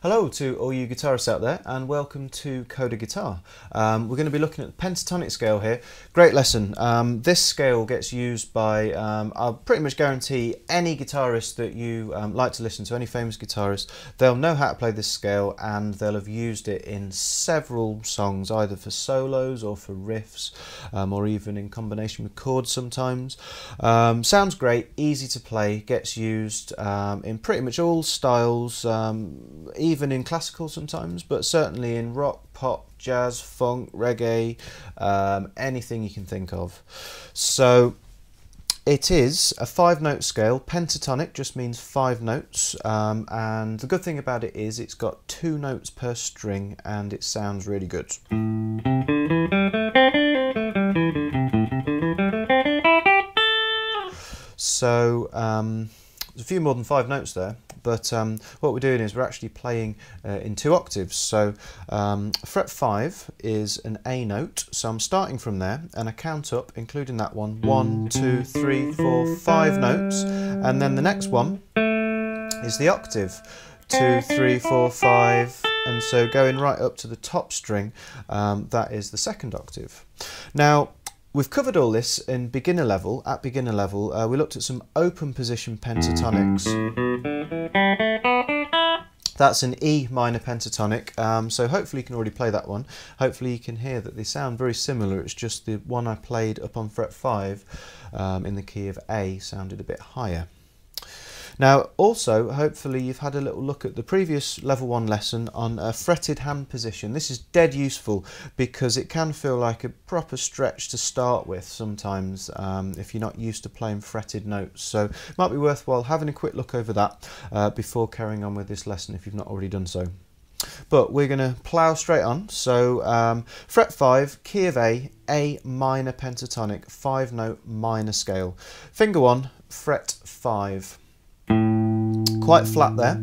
Hello to all you guitarists out there and welcome to Coda Guitar. We're going to be looking at the pentatonic scale here. Great lesson. This scale gets used by, I'll pretty much guarantee any guitarist that you like to listen to, any famous guitarist, they'll know how to play this scale and they'll have used it in several songs, either for solos or for riffs, or even in combination with chords sometimes. Sounds great, easy to play, gets used in pretty much all styles, even in classical sometimes, but certainly in rock, pop, jazz, funk, reggae, anything you can think of. So it is a 5-note scale. Pentatonic just means 5 notes, and the good thing about it is it's got 2 notes per string and it sounds really good. So there's a few more than 5 notes there, but what we're doing is we're actually playing in 2 octaves. So fret 5 is an A note, so I'm starting from there and I count up, including that one, 1, 2, 3, 4, 5 notes, and then the next one is the octave, 2, 3, 4, 5, and so going right up to the top string, that is the 2nd octave. Now, we've covered all this in beginner level. At beginner level, we looked at some open position pentatonics. That's an E minor pentatonic, so hopefully you can already play that one. Hopefully you can hear that they sound very similar. It's just the one I played up on fret 5 in the key of A sounded a bit higher. Now also, hopefully you've had a little look at the previous level 1 lesson on a fretted hand position. This is dead useful because it can feel like a proper stretch to start with sometimes if you're not used to playing fretted notes. So it might be worthwhile having a quick look over that before carrying on with this lesson if you've not already done so. But we're going to plough straight on. So fret 5, key of A minor pentatonic, 5-note minor scale. Finger 1, fret 5. Quite flat there,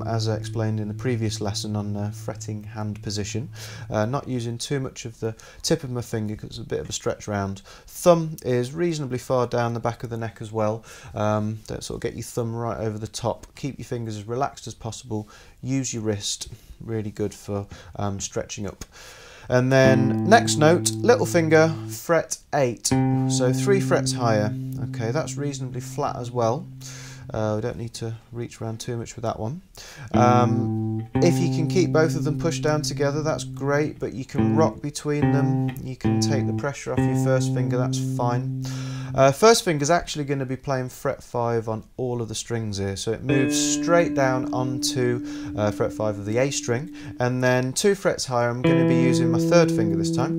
as I explained in the previous lesson on fretting hand position. Not using too much of the tip of my finger because it's a bit of a stretch round. Thumb is reasonably far down the back of the neck as well. Don't sort of get your thumb right over the top. Keep your fingers as relaxed as possible. Use your wrist, really good for stretching up. And then next note, little finger, fret 8, so 3 frets higher. Okay, that's reasonably flat as well. We don't need to reach around too much with that one. If you can keep both of them pushed down together, that's great, but you can rock between them. You can take the pressure off your first finger, that's fine. First finger is actually going to be playing fret 5 on all of the strings here, so it moves straight down onto fret 5 of the A string, and then 2 frets higher I'm going to be using my 3rd finger this time,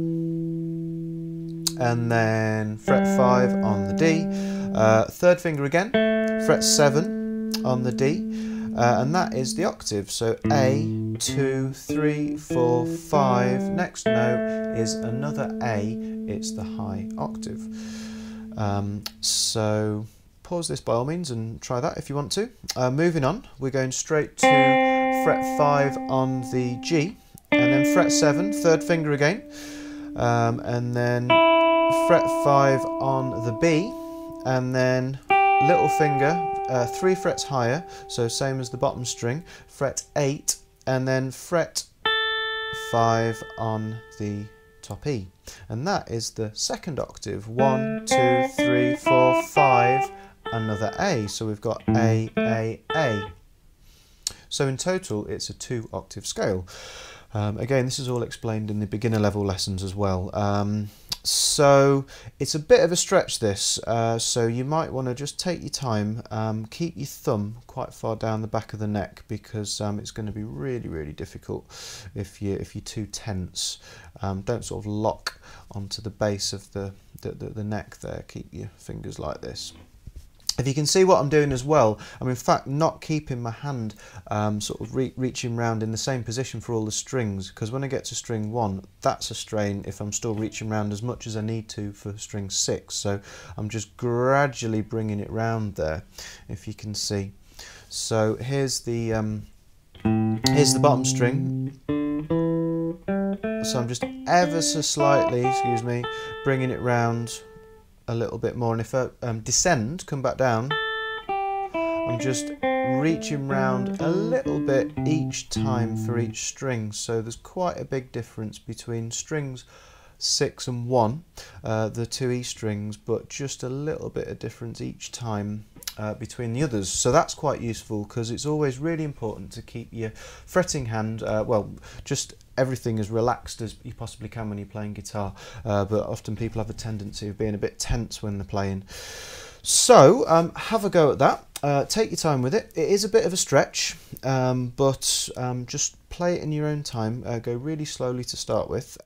and then fret 5 on the D, 3rd finger again, fret 7 on the D, and that is the octave. So A, 2, 3, 4, 5. Next note is another A, it's the high octave. So pause this by all means and try that if you want to. Moving on, we're going straight to fret 5 on the G, and then fret 7, 3rd finger again, and then fret 5 on the B, and then little finger, 3 frets higher, so same as the bottom string, fret 8, and then fret 5 on the top E. And that is the 2nd octave. 1, 2, 3, 4, 5, another A. So we've got A, A, A. So in total, it's a 2-octave scale. Again, this is all explained in the beginner level lessons as well. So it's a bit of a stretch this, so you might want to just take your time, keep your thumb quite far down the back of the neck because it's going to be really, really difficult if you're too tense. Don't sort of lock onto the base of the neck there, keep your fingers like this. If you can see what I'm doing as well, I'm in fact not keeping my hand sort of reaching round in the same position for all the strings, because when I get to string 1, that's a strain if I'm still reaching round as much as I need to for string 6. So I'm just gradually bringing it round there, if you can see. So here's the bottom string. So I'm just ever so slightly, excuse me, bringing it round a little bit more, and if I descend, come back down, I'm just reaching round a little bit each time for each string. So there's quite a big difference between strings 6 and 1, the two E strings, but just a little bit of difference each time between the others. So that's quite useful because it's always really important to keep your fretting hand, well, just everything as relaxed as you possibly can when you're playing guitar, but often people have a tendency of being a bit tense when they're playing. So have a go at that. Take your time with it. It is a bit of a stretch, but just play it in your own time. Go really slowly to start with.